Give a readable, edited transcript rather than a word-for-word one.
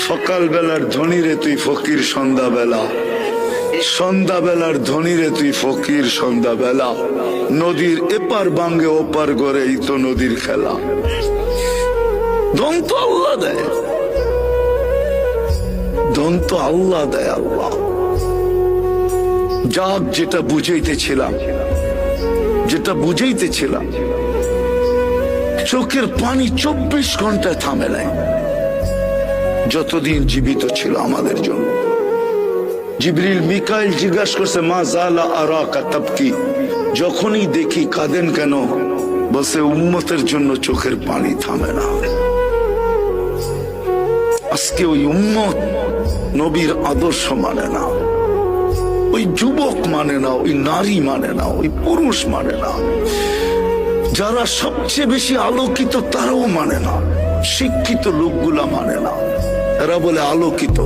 সকাল বেলার ধনী রে তুই ফকির সন্ধ্যাবেলা, সন্ধ্যাবেলার ধনী রে তুই ফকির সন্ধ্যাবেলা। নদীর এপার বাঙ্গে ওপার করে এই তো নদীর খেলা। ধন তো আল্লাহ দেয়, ধন তো আল্লাহ দেয়। আল্লাহ যাক, যেটা বুঝাইতেছিলাম, যেটা বুঝাইতেছিলাম, চোখের পানি 24 ঘন্টায় থামে নাই যতদিন জীবিত ছিল আমাদের জন্য। জিবরিল মিকাইল জিজ্ঞাসা করছে, মা জালা আরাকা তাবকি, যখনই দেখি কাঁদেন কেন? বসে উম্মতের জন্য চোখের পানি থামে না। আজকে ওই উম্মত নবীর আদর্শ মানে না, ওই যুবক মানে না, ওই নারী মানে না, ওই পুরুষ মানে না। যারা সবচেয়ে বেশি আলোকিত তারাও মানে না, শিক্ষিত লোকগুলা মানে না। এরা বলে আলোকিত,